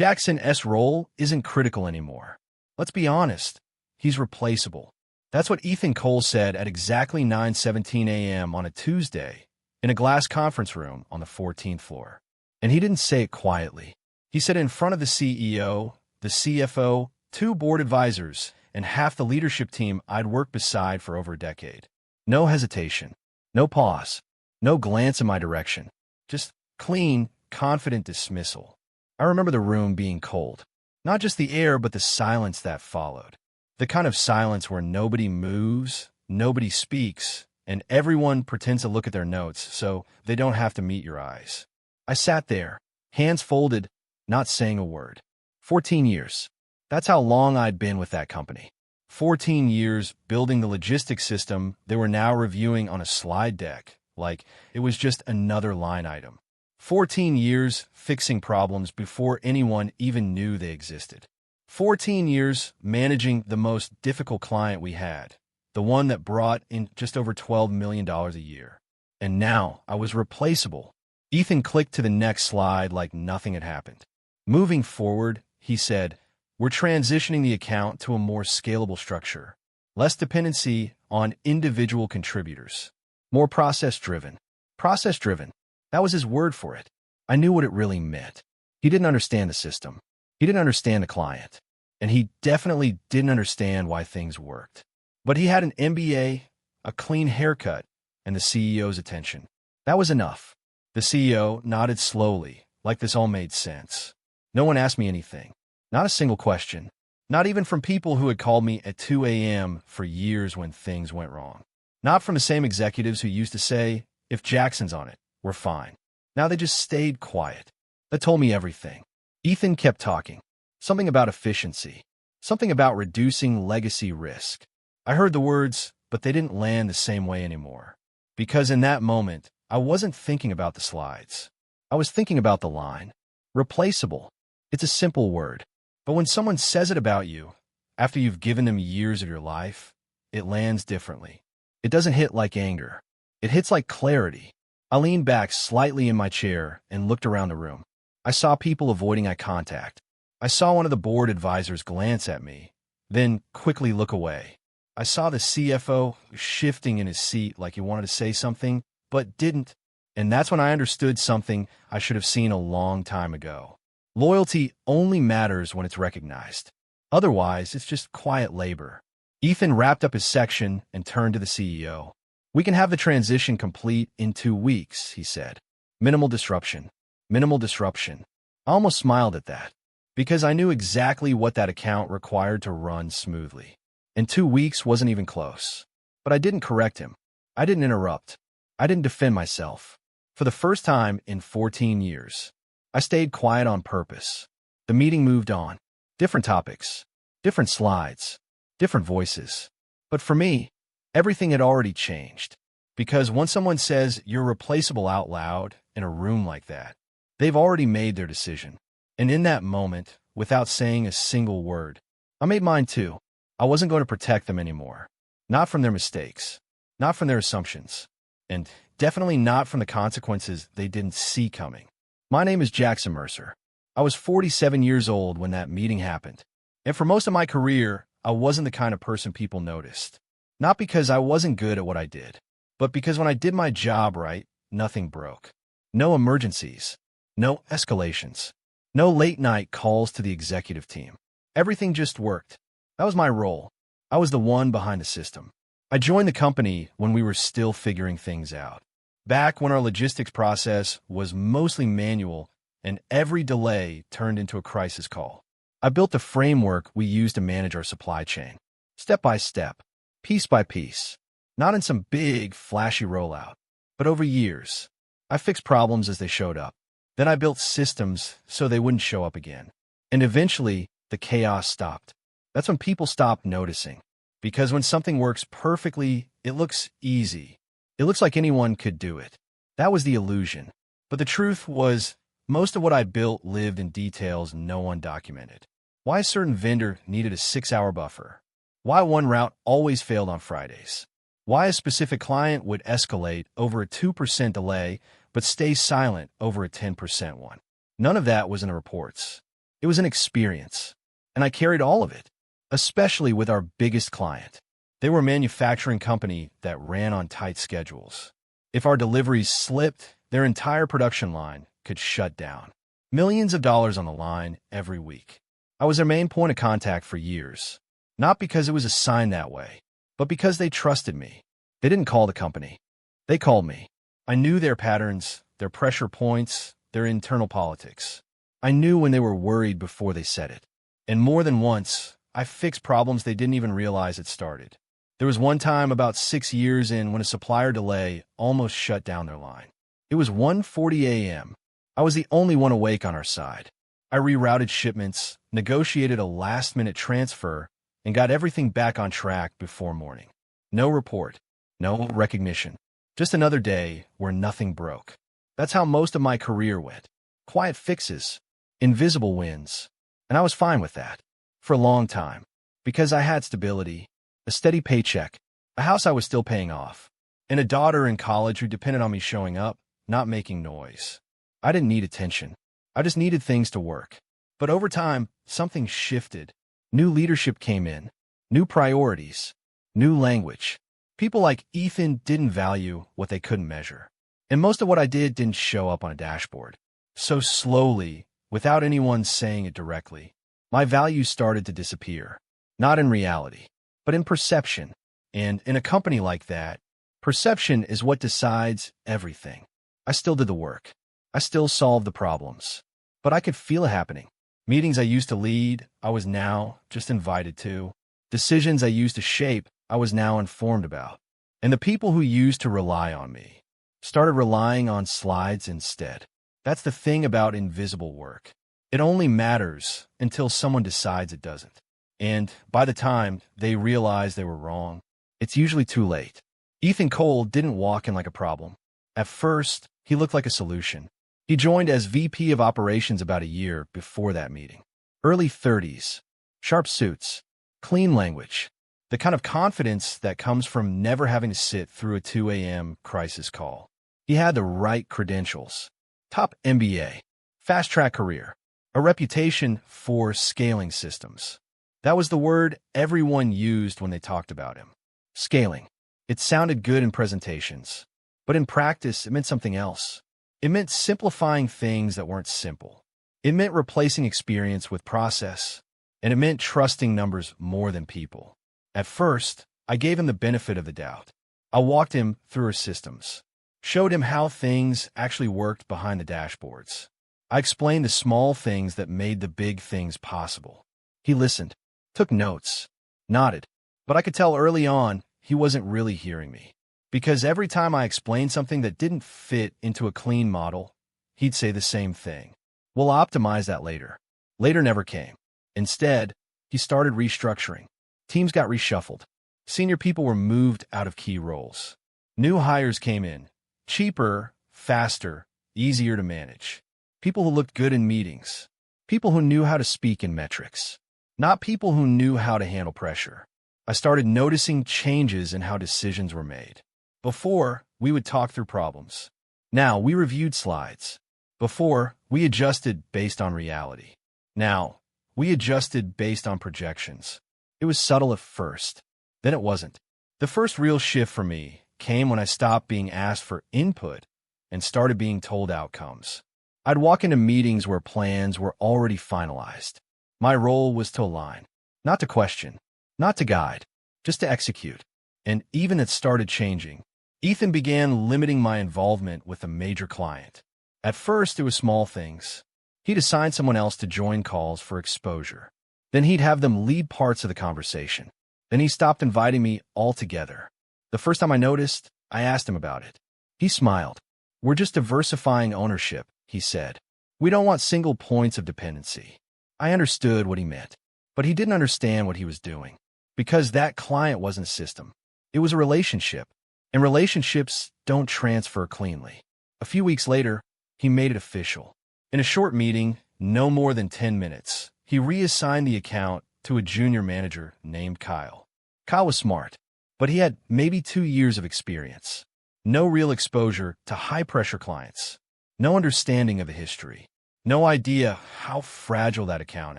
Jackson's role isn't critical anymore. Let's be honest, he's replaceable. That's what Ethan Cole said at exactly 9:17 a.m. on a Tuesday in a glass conference room on the 14th floor. And he didn't say it quietly. He said it in front of the CEO, the CFO, 2 board advisors, and half the leadership team I'd worked beside for over a decade. No hesitation, no pause, no glance in my direction. Just clean, confident dismissal. I remember the room being cold. Not just the air, but the silence that followed. The kind of silence where nobody moves, nobody speaks, and everyone pretends to look at their notes so they don't have to meet your eyes. I sat there, hands folded, not saying a word. 14 years. That's how long I'd been with that company. 14 years building the logistics system they were now reviewing on a slide deck, like it was just another line item. 14 years fixing problems before anyone even knew they existed. 14 years managing the most difficult client we had, the one that brought in just over $12 million a year. And now I was replaceable. Ethan clicked to the next slide like nothing had happened. Moving forward, he said, we're transitioning the account to a more scalable structure, less dependency on individual contributors, more process-driven. Process-driven. That was his word for it. I knew what it really meant. He didn't understand the system. He didn't understand the client. And he definitely didn't understand why things worked. But he had an MBA, a clean haircut, and the CEO's attention. That was enough. The CEO nodded slowly, like this all made sense. No one asked me anything. Not a single question. Not even from people who had called me at 2 a.m. for years when things went wrong. Not from the same executives who used to say, if Jackson's on it, we're fine. Now they just stayed quiet. That told me everything. Ethan kept talking. Something about efficiency. Something about reducing legacy risk. I heard the words, but they didn't land the same way anymore. Because in that moment, I wasn't thinking about the slides. I was thinking about the line. Replaceable. It's a simple word. But when someone says it about you, after you've given them years of your life, it lands differently. It doesn't hit like anger. It hits like clarity. I leaned back slightly in my chair and looked around the room. I saw people avoiding eye contact. I saw one of the board advisors glance at me, then quickly look away. I saw the CFO shifting in his seat like he wanted to say something, but didn't. And that's when I understood something I should have seen a long time ago. Loyalty only matters when it's recognized. Otherwise, it's just quiet labor. Ethan wrapped up his section and turned to the CEO. We can have the transition complete in 2 weeks, he said. Minimal disruption. Minimal disruption. I almost smiled at that, because I knew exactly what that account required to run smoothly. And 2 weeks wasn't even close. But I didn't correct him. I didn't interrupt. I didn't defend myself. For the first time in 14 years, I stayed quiet on purpose. The meeting moved on. Different topics, different slides, different voices. But for me, everything had already changed. Because once someone says you're replaceable out loud in a room like that, they've already made their decision. And in that moment, without saying a single word, I made mine too. I wasn't going to protect them anymore. Not from their mistakes, not from their assumptions, and definitely not from the consequences they didn't see coming. My name is Jackson Mercer. I was 47 years old when that meeting happened. And for most of my career, I wasn't the kind of person people noticed. Not because I wasn't good at what I did, but because when I did my job right, nothing broke. No emergencies, no escalations, no late-night calls to the executive team. Everything just worked. That was my role. I was the one behind the system. I joined the company when we were still figuring things out. Back when our logistics process was mostly manual and every delay turned into a crisis call. I built the framework we use to manage our supply chain, step by step, piece by piece, not in some big, flashy rollout, but over years. I fixed problems as they showed up. Then I built systems so they wouldn't show up again. And eventually, the chaos stopped. That's when people stopped noticing. Because when something works perfectly, it looks easy. It looks like anyone could do it. That was the illusion. But the truth was, most of what I built lived in details no one documented. Why a certain vendor needed a 6-hour buffer. Why one route always failed on Fridays. Why a specific client would escalate over a 2% delay but stay silent over a 10% one. None of that was in the reports. It was an experience, and I carried all of it, especially with our biggest client. They were a manufacturing company that ran on tight schedules. If our deliveries slipped, their entire production line could shut down. Millions of dollars on the line every week. I was their main point of contact for years, not because it was assigned that way, but because they trusted me. They didn't call the company. They called me. I knew their patterns, their pressure points, their internal politics. I knew when they were worried before they said it. And more than once, I fixed problems they didn't even realize had started. There was one time about 6 years in when a supplier delay almost shut down their line. It was 1:40 a.m. I was the only one awake on our side. I rerouted shipments, negotiated a last-minute transfer, and got everything back on track before morning. No report, no recognition. Just another day where nothing broke. That's how most of my career went. Quiet fixes, invisible wins. And I was fine with that. For a long time. Because I had stability, a steady paycheck, a house I was still paying off, and a daughter in college who depended on me showing up, not making noise. I didn't need attention. I just needed things to work. But over time, something shifted. New leadership came in. New priorities. New language. People like Ethan didn't value what they couldn't measure. And most of what I did didn't show up on a dashboard. So slowly, without anyone saying it directly, my values started to disappear. Not in reality, but in perception. And in a company like that, perception is what decides everything. I still did the work. I still solved the problems. But I could feel it happening. Meetings I used to lead, I was now just invited to. Decisions I used to shape, I was now informed about. And the people who used to rely on me started relying on slides instead. That's the thing about invisible work. It only matters until someone decides it doesn't. And by the time they realize they were wrong, it's usually too late. Ethan Cole didn't walk in like a problem. At first, he looked like a solution. He joined as VP of Operations about a year before that meeting. Early 30s, sharp suits, clean language, the kind of confidence that comes from never having to sit through a 2 a.m. crisis call. He had the right credentials. Top MBA, fast-track career, a reputation for scaling systems. That was the word everyone used when they talked about him. Scaling. It sounded good in presentations, but in practice, it meant something else. It meant simplifying things that weren't simple. It meant replacing experience with process, and it meant trusting numbers more than people. At first, I gave him the benefit of the doubt. I walked him through our systems, showed him how things actually worked behind the dashboards. I explained the small things that made the big things possible. He listened, took notes, nodded, but I could tell early on he wasn't really hearing me. Because every time I explained something that didn't fit into a clean model, he'd say the same thing. We'll optimize that later. Later never came. Instead, he started restructuring. Teams got reshuffled. Senior people were moved out of key roles. New hires came in. Cheaper, faster, easier to manage. People who looked good in meetings. People who knew how to speak in metrics. Not people who knew how to handle pressure. I started noticing changes in how decisions were made. Before, we would talk through problems. Now, we reviewed slides. Before, we adjusted based on reality. Now, we adjusted based on projections. It was subtle at first. Then it wasn't. The first real shift for me came when I stopped being asked for input and started being told outcomes. I'd walk into meetings where plans were already finalized. My role was to align, not to question, not to guide, just to execute. And even it started changing. Ethan began limiting my involvement with a major client. At first, it was small things. He'd assign someone else to join calls for exposure. Then he'd have them lead parts of the conversation. Then he stopped inviting me altogether. The first time I noticed, I asked him about it. He smiled. "We're just diversifying ownership," he said. "We don't want single points of dependency." I understood what he meant, but he didn't understand what he was doing. Because that client wasn't a system. It was a relationship. And relationships don't transfer cleanly. A few weeks later, he made it official. In a short meeting, no more than 10 minutes, he reassigned the account to a junior manager named Kyle. Kyle was smart, but he had maybe 2 years of experience. No real exposure to high-pressure clients. No understanding of the history. No idea how fragile that account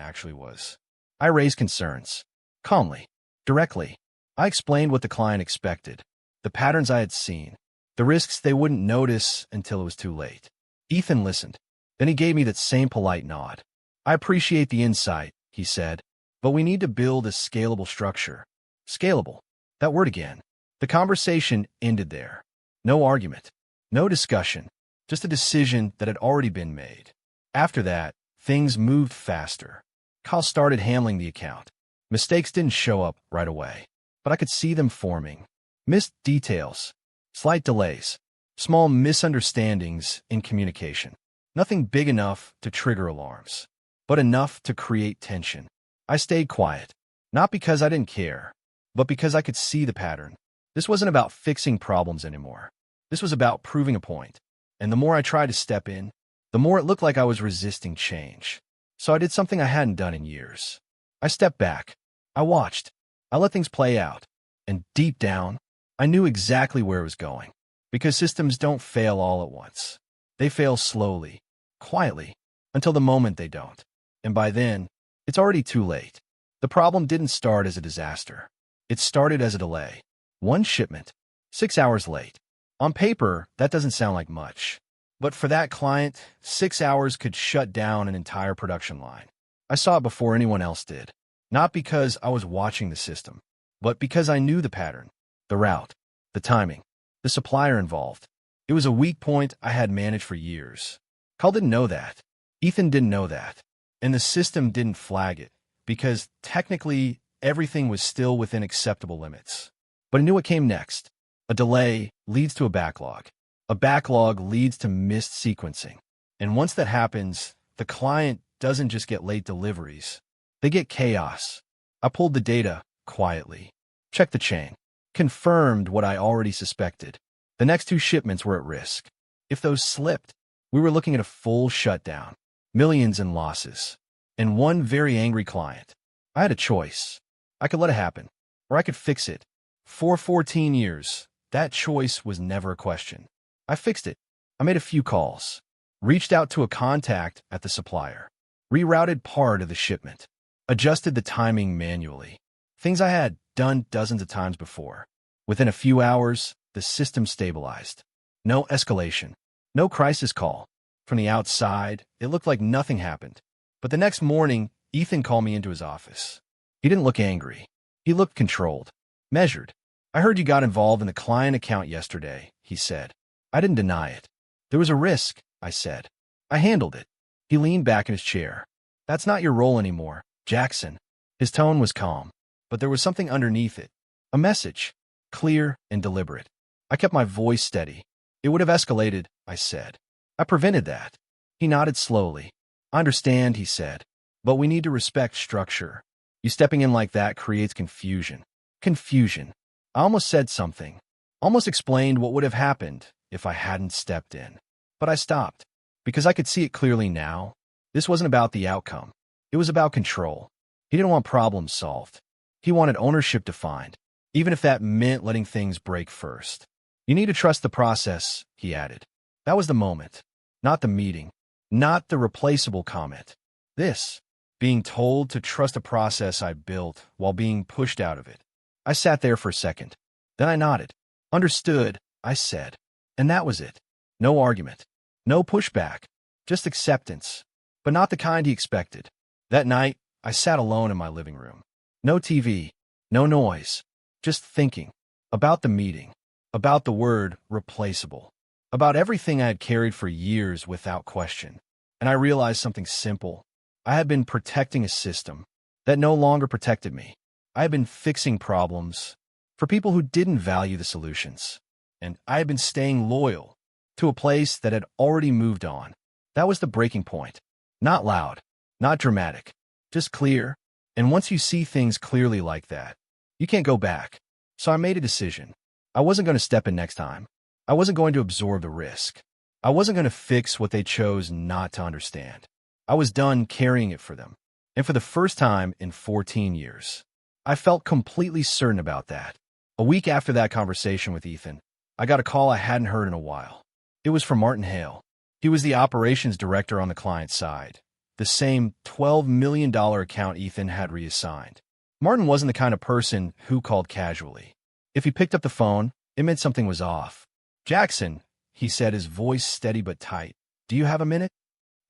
actually was. I raised concerns. Calmly. Directly. I explained what the client expected, the patterns I had seen, the risks they wouldn't notice until it was too late. Ethan listened. Then he gave me that same polite nod. I appreciate the insight, he said, but we need to build a scalable structure. Scalable. That word again. The conversation ended there. No argument. No discussion. Just a decision that had already been made. After that, things moved faster. Kyle started handling the account. Mistakes didn't show up right away, but I could see them forming. Missed details. Slight delays. Small misunderstandings in communication. Nothing big enough to trigger alarms, but enough to create tension. I stayed quiet, not because I didn't care, but because I could see the pattern. This wasn't about fixing problems anymore. This was about proving a point. And the more I tried to step in, the more it looked like I was resisting change. So I did something I hadn't done in years. I stepped back. I watched. I let things play out. And deep down, I knew exactly where it was going. Because systems don't fail all at once. They fail slowly, quietly, until the moment they don't. And by then, it's already too late. The problem didn't start as a disaster. It started as a delay. One shipment, 6 hours late. On paper, that doesn't sound like much. But for that client, 6 hours could shut down an entire production line. I saw it before anyone else did. Not because I was watching the system, but because I knew the pattern, the route, the timing, the supplier involved. It was a weak point I had managed for years. Carl didn't know that. Ethan didn't know that. And the system didn't flag it, because technically everything was still within acceptable limits. But I knew what came next. A delay leads to a backlog. A backlog leads to missed sequencing. And once that happens, the client doesn't just get late deliveries. They get chaos. I pulled the data quietly, checked the chain, confirmed what I already suspected. The next 2 shipments were at risk. If those slipped, we were looking at a full shutdown, millions in losses, and one very angry client. I had a choice. I could let it happen, or I could fix it. For 14 years, that choice was never a question. I fixed it. I made a few calls, reached out to a contact at the supplier, rerouted part of the shipment, adjusted the timing manually. Things I had done dozens of times before. Within a few hours, the system stabilized. No escalation. No crisis call. From the outside, it looked like nothing happened. But the next morning, Ethan called me into his office. He didn't look angry. He looked controlled, measured. I heard you got involved in the client account yesterday, he said. I didn't deny it. There was a risk, I said. I handled it. He leaned back in his chair. That's not your role anymore, Jackson. His tone was calm, but there was something underneath it. A message, clear and deliberate. I kept my voice steady. It would have escalated, I said. I prevented that. He nodded slowly. I understand, he said, but we need to respect structure. You stepping in like that creates confusion. Confusion. I almost said something, almost explained what would have happened if I hadn't stepped in. But I stopped, because I could see it clearly now. This wasn't about the outcome. It was about control. He didn't want problems solved. He wanted ownership defined, even if that meant letting things break first. You need to trust the process, he added. That was the moment, not the meeting, not the replaceable comment. This, being told to trust a process I built while being pushed out of it. I sat there for a second. Then I nodded. Understood, I said. And that was it. No argument. No pushback. Just acceptance. But not the kind he expected. That night, I sat alone in my living room. No TV. No noise. Just thinking. About the meeting. About the word replaceable. About everything I had carried for years without question. And I realized something simple. I had been protecting a system that no longer protected me. I had been fixing problems for people who didn't value the solutions. And I had been staying loyal to a place that had already moved on. That was the breaking point. Not loud, not dramatic, just clear. And once you see things clearly like that, you can't go back. So I made a decision. I wasn't going to step in next time. I wasn't going to absorb the risk. I wasn't going to fix what they chose not to understand. I was done carrying it for them. And for the first time in 14 years, I felt completely certain about that. A week after that conversation with Ethan, I got a call I hadn't heard in a while. It was from Martin Hale. He was the operations director on the client side, the same $12 million account Ethan had reassigned. Martin wasn't the kind of person who called casually. If he picked up the phone, it meant something was off. "Jackson," he said, his voice steady but tight. "Do you have a minute?"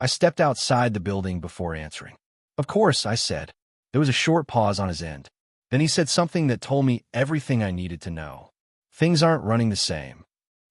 I stepped outside the building before answering. "Of course," I said. There was a short pause on his end. Then he said something that told me everything I needed to know. "Things aren't running the same."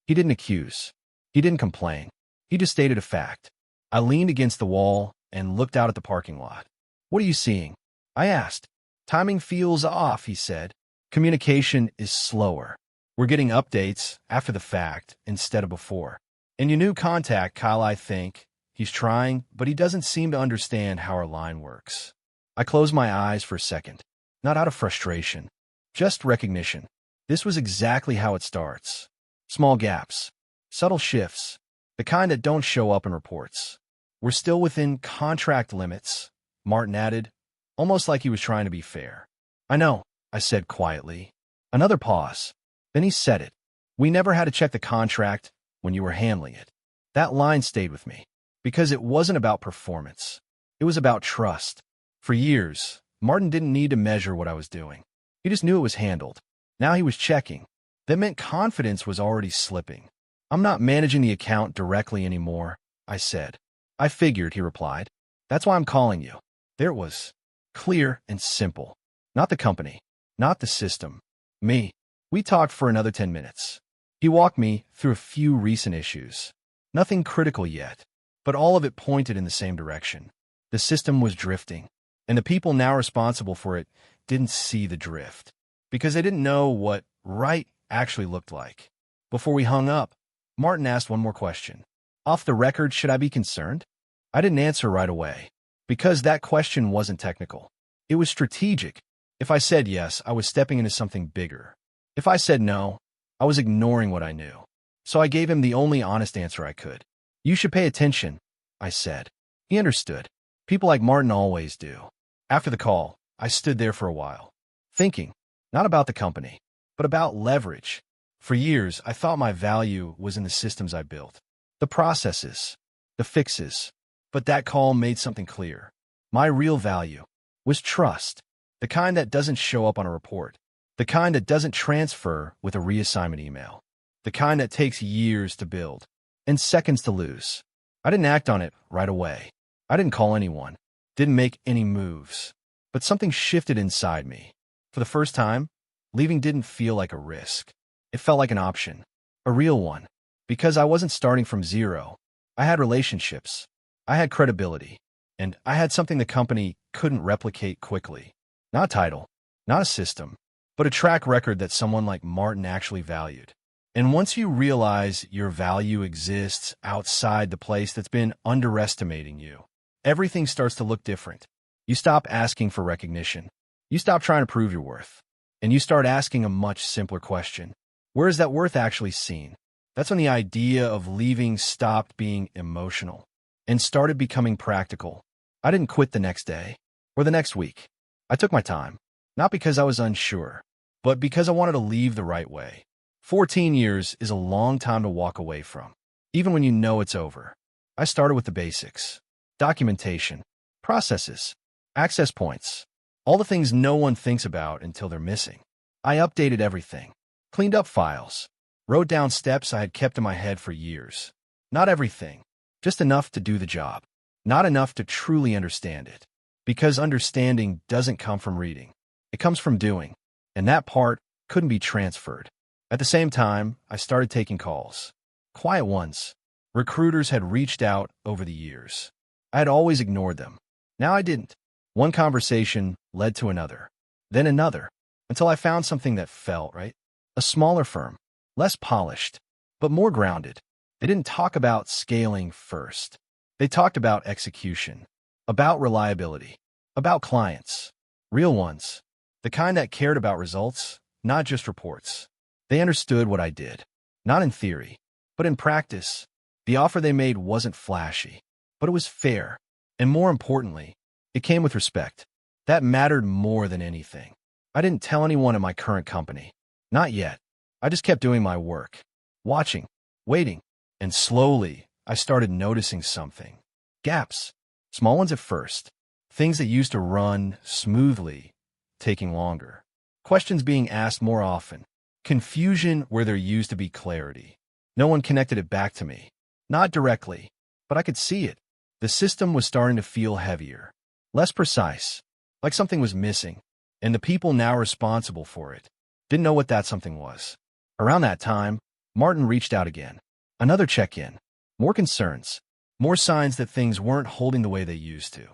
He didn't accuse. He didn't complain. He just stated a fact. I leaned against the wall and looked out at the parking lot. "What are you seeing?" I asked. "Timing feels off," he said. "Communication is slower. We're getting updates after the fact instead of before. And your new contact, Kyle, I think, he's trying, but he doesn't seem to understand how our line works." I closed my eyes for a second. Not out of frustration, just recognition. This was exactly how it starts. Small gaps, subtle shifts, the kind that don't show up in reports. "We're still within contract limits," Martin added, almost like he was trying to be fair. "I know," I said quietly. Another pause. Then he said it. "We never had to check the contract when you were handling it." That line stayed with me, because it wasn't about performance. It was about trust. For years, Martin didn't need to measure what I was doing. He just knew it was handled. Now he was checking. That meant confidence was already slipping. "I'm not managing the account directly anymore," I said. "I figured," he replied. "That's why I'm calling you." There it was. Clear and simple. Not the company. Not the system. Me. We talked for another 10 minutes. He walked me through a few recent issues. Nothing critical yet, but all of it pointed in the same direction. The system was drifting, and the people now responsible for it didn't see the drift, because they didn't know what right actually looked like. Before we hung up, Martin asked one more question. "Off the record, should I be concerned?" I didn't answer right away, because that question wasn't technical. It was strategic. If I said yes, I was stepping into something bigger. If I said no, I was ignoring what I knew. So I gave him the only honest answer I could. "You should pay attention," I said. He understood. People like Martin always do. After the call, I stood there for a while, thinking, not about the company, but about leverage. For years, I thought my value was in the systems I built, the processes, the fixes. But that call made something clear. My real value was trust, the kind that doesn't show up on a report, the kind that doesn't transfer with a reassignment email, the kind that takes years to build and seconds to lose. I didn't act on it right away. I didn't call anyone, didn't make any moves, but something shifted inside me. For the first time, leaving didn't feel like a risk. It felt like an option, a real one, because I wasn't starting from zero. I had relationships, I had credibility, and I had something the company couldn't replicate quickly. Not title, not a system, but a track record that someone like Martin actually valued. And once you realize your value exists outside the place that's been underestimating you, everything starts to look different. You stop asking for recognition. You stop trying to prove your worth. And you start asking a much simpler question. Where is that worth actually seen? That's when the idea of leaving stopped being emotional and started becoming practical. I didn't quit the next day or the next week. I took my time, not because I was unsure, but because I wanted to leave the right way. 14 years is a long time to walk away from, even when you know it's over. I started with the basics. Documentation, processes, access points, all the things no one thinks about until they're missing. I updated everything, cleaned up files, wrote down steps I had kept in my head for years. Not everything, just enough to do the job, not enough to truly understand it. Because understanding doesn't come from reading. It comes from doing, and that part couldn't be transferred. At the same time, I started taking calls. Quiet ones. Recruiters had reached out over the years. I had always ignored them. Now I didn't. One conversation led to another, then another, until I found something that felt right. A smaller firm, less polished, but more grounded. They didn't talk about scaling first. They talked about execution, about reliability, about clients, real ones, the kind that cared about results, not just reports. They understood what I did, not in theory, but in practice. The offer they made wasn't flashy, but it was fair, and more importantly, it came with respect. That mattered more than anything. I didn't tell anyone in my current company. Not yet. I just kept doing my work, watching, waiting, and slowly, I started noticing something. Gaps. Small ones at first. Things that used to run smoothly, taking longer. Questions being asked more often. Confusion where there used to be clarity. No one connected it back to me. Not directly, but I could see it. The system was starting to feel heavier. Less precise. Like something was missing. And the people now responsible for it didn't know what that something was. Around that time, Martin reached out again. Another check-in. More concerns. More signs that things weren't holding the way they used to.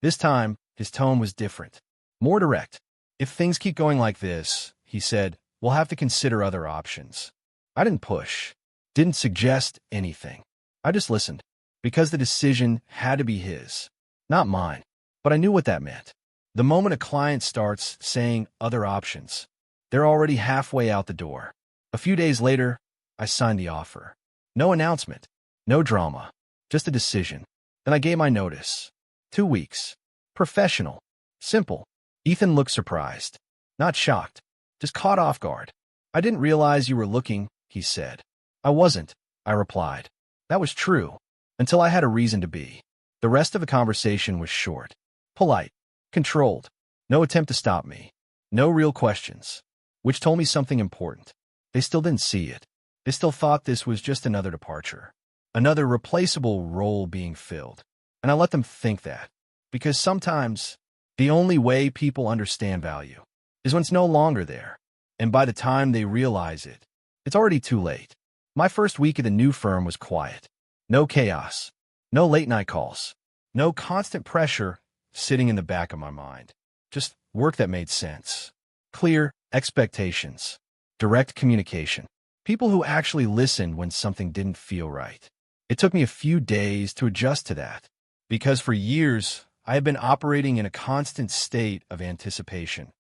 This time, his tone was different. More direct. If things keep going like this, he said, we'll have to consider other options. I didn't push. Didn't suggest anything. I just listened. Because the decision had to be his. Not mine. But I knew what that meant. The moment a client starts saying other options, they're already halfway out the door. A few days later, I signed the offer. No announcement. No drama. Just a decision. Then I gave my notice. 2 weeks. Professional. Simple. Ethan looked surprised. Not shocked. Just caught off guard. I didn't realize you were looking, he said. I wasn't, I replied. That was true. Until I had a reason to be. The rest of the conversation was short. Polite. Controlled. No attempt to stop me. No real questions. Which told me something important. They still didn't see it. They still thought this was just another departure. Another replaceable role being filled. And I let them think that. Because sometimes, the only way people understand value is when it's no longer there. And by the time they realize it, it's already too late. My first week at the new firm was quiet. No chaos. No late-night calls. No constant pressure sitting in the back of my mind. Just work that made sense. Clear expectations. Direct communication. People who actually listened when something didn't feel right. It took me a few days to adjust to that. Because for years, I had been operating in a constant state of anticipation,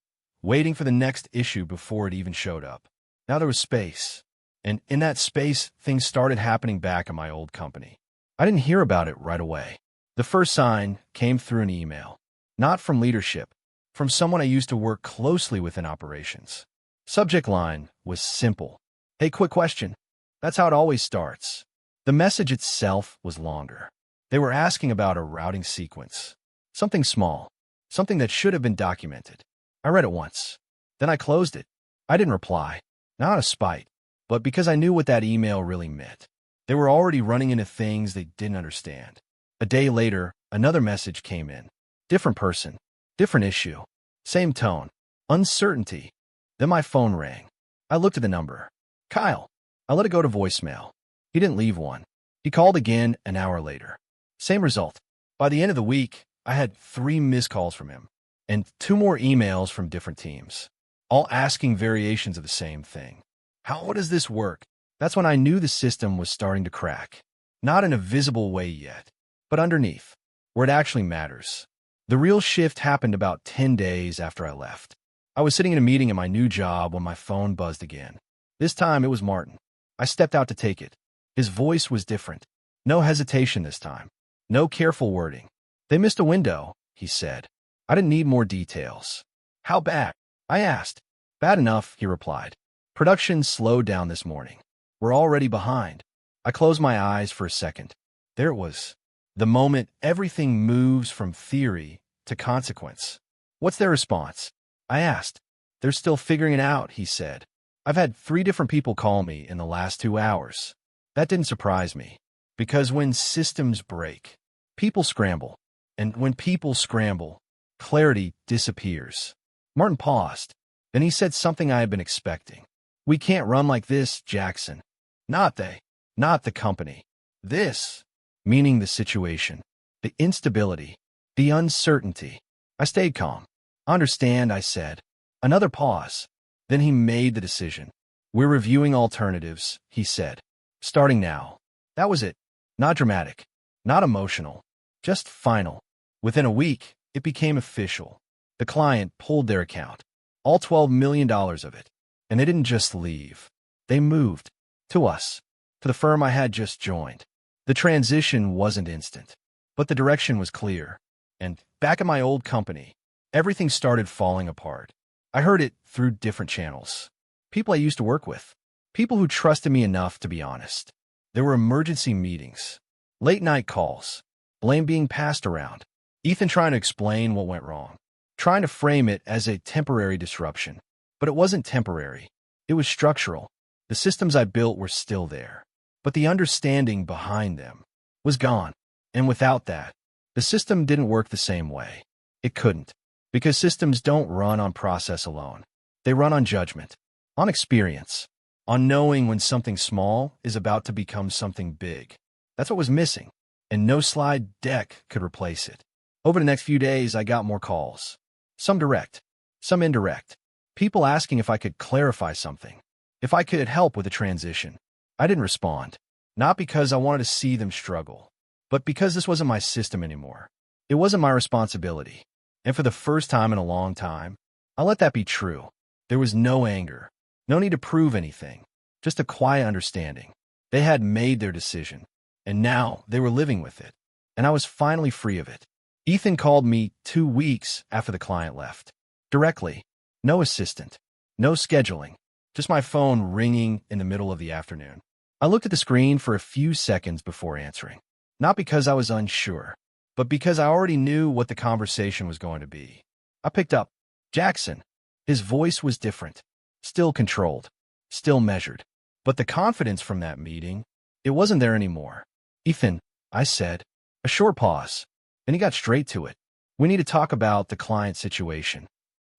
waiting for the next issue before it even showed up. Now there was space. And in that space, things started happening back in my old company. I didn't hear about it right away. The first sign came through an email. Not from leadership, from someone I used to work closely with in operations. Subject line was simple. Hey, quick question. That's how it always starts. The message itself was longer. They were asking about a routing sequence. Something small. Something that should have been documented. I read it once. Then I closed it. I didn't reply. Not out of spite, but because I knew what that email really meant. They were already running into things they didn't understand. A day later, another message came in. Different person. Different issue. Same tone. Uncertainty. Then my phone rang. I looked at the number. Kyle. I let it go to voicemail. He didn't leave one. He called again an hour later. Same result. By the end of the week, I had 3 missed calls from him and 2 more emails from different teams, all asking variations of the same thing. How does this work? That's when I knew the system was starting to crack. Not in a visible way yet, but underneath, where it actually matters. The real shift happened about 10 days after I left. I was sitting in a meeting at my new job when my phone buzzed again. This time it was Martin. I stepped out to take it. His voice was different. No hesitation this time. No careful wording. They missed a window, he said. I didn't need more details. How bad? I asked. Bad enough, he replied. Production slowed down this morning. We're already behind. I closed my eyes for a second. There it was. The moment everything moves from theory to consequence. What's their response? I asked. They're still figuring it out, he said. I've had 3 different people call me in the last 2 hours. That didn't surprise me. Because when systems break, people scramble. And when people scramble, clarity disappears. Martin paused. Then he said something I had been expecting. We can't run like this, Jackson. Not they. Not the company. This, meaning the situation, the instability, the uncertainty. I stayed calm. Understand, I said. Another pause. Then he made the decision. We're reviewing alternatives, he said. Starting now. That was it. Not dramatic. Not emotional. Just final. Within a week, it became official. The client pulled their account. All $12 million of it. And they didn't just leave. They moved. To us. To the firm I had just joined. The transition wasn't instant. But the direction was clear. And back at my old company, everything started falling apart. I heard it through different channels. People I used to work with. People who trusted me enough to be honest. There were emergency meetings. Late night calls. Blame being passed around. Ethan trying to explain what went wrong. Trying to frame it as a temporary disruption. But it wasn't temporary. It was structural. The systems I built were still there. But the understanding behind them was gone. And without that, the system didn't work the same way. It couldn't. Because systems don't run on process alone. They run on judgment, on experience, on knowing when something small is about to become something big. That's what was missing, and no slide deck could replace it. Over the next few days, I got more calls. Some direct, some indirect. People asking if I could clarify something, if I could help with a transition. I didn't respond, not because I wanted to see them struggle, but because this wasn't my system anymore. It wasn't my responsibility. And for the first time in a long time, I let that be true. There was no anger, no need to prove anything, just a quiet understanding. They had made their decision, and now they were living with it, and I was finally free of it. Ethan called me 2 weeks after the client left. Directly. No assistant. No scheduling. Just my phone ringing in the middle of the afternoon. I looked at the screen for a few seconds before answering. Not because I was unsure, but because I already knew what the conversation was going to be. I picked up. Jackson. His voice was different. Still controlled. Still measured. But the confidence from that meeting, it wasn't there anymore. Ethan, I said. A short pause. Then he got straight to it. We need to talk about the client situation.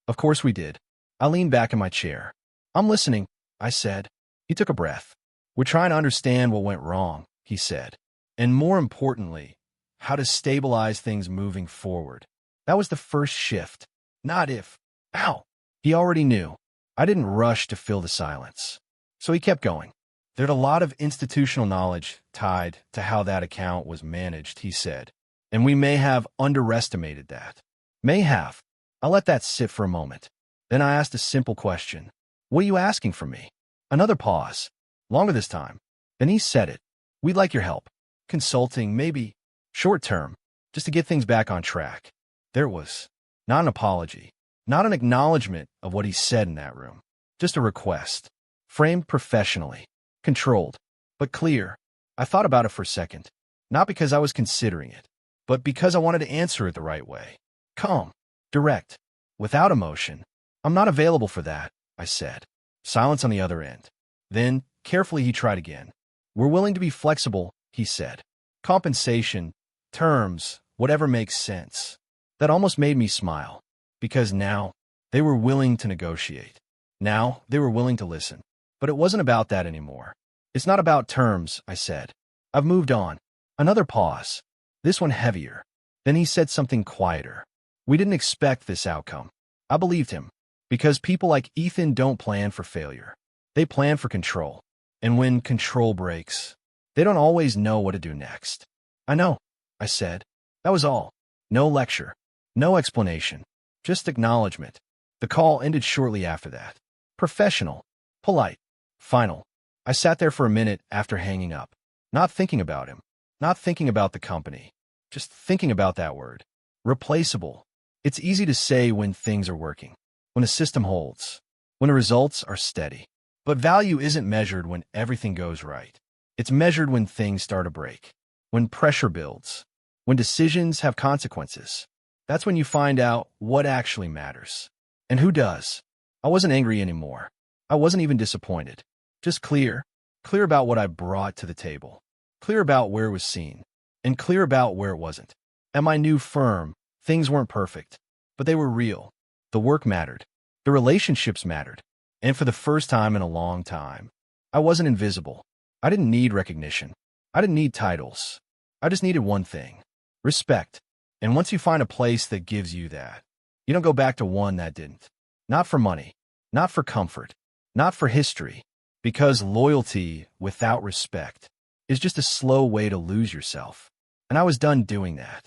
Of course we did. I leaned back in my chair. I'm listening, I said. He took a breath. We're trying to understand what went wrong, he said. And more importantly, how to stabilize things moving forward. That was the first shift. Not if. Ow! He already knew. I didn't rush to fill the silence. So he kept going. There's a lot of institutional knowledge tied to how that account was managed, he said. And we may have underestimated that. May have. I let that sit for a moment. Then I asked a simple question. What are you asking from me? Another pause. Longer this time. Then he said it. We'd like your help. Consulting, maybe. Short term. Just to get things back on track. There it was. Not an apology. Not an acknowledgement of what he said in that room. Just a request. Framed professionally. Controlled. But clear. I thought about it for a second. Not because I was considering it, but because I wanted to answer it the right way. Calm. Direct. Without emotion. I'm not available for that, I said. Silence on the other end. Then, carefully he tried again. We're willing to be flexible, he said. Compensation, terms, whatever makes sense. That almost made me smile. Because now, they were willing to negotiate. Now, they were willing to listen. But it wasn't about that anymore. It's not about terms, I said. I've moved on. Another pause. This one heavier. Then he said something quieter. We didn't expect this outcome. I believed him. Because people like Ethan don't plan for failure. They plan for control. And when control breaks, they don't always know what to do next. I know, I said. That was all. No lecture. No explanation. Just acknowledgement. The call ended shortly after that. Professional. Polite. Final. I sat there for a minute after hanging up. Not thinking about him. Not thinking about the company. Just thinking about that word. Replaceable. It's easy to say when things are working. When a system holds. When the results are steady. But value isn't measured when everything goes right. It's measured when things start to break. When pressure builds. When decisions have consequences. That's when you find out what actually matters. And who does. I wasn't angry anymore. I wasn't even disappointed. Just clear. Clear about what I brought to the table. Clear about where it was seen. And clear about where it wasn't. At my new firm, things weren't perfect. But they were real. The work mattered. The relationships mattered. And for the first time in a long time, I wasn't invisible. I didn't need recognition. I didn't need titles. I just needed one thing. Respect. And once you find a place that gives you that, you don't go back to one that didn't. Not for money. Not for comfort. Not for history. Because loyalty without respect is just a slow way to lose yourself. And I was done doing that.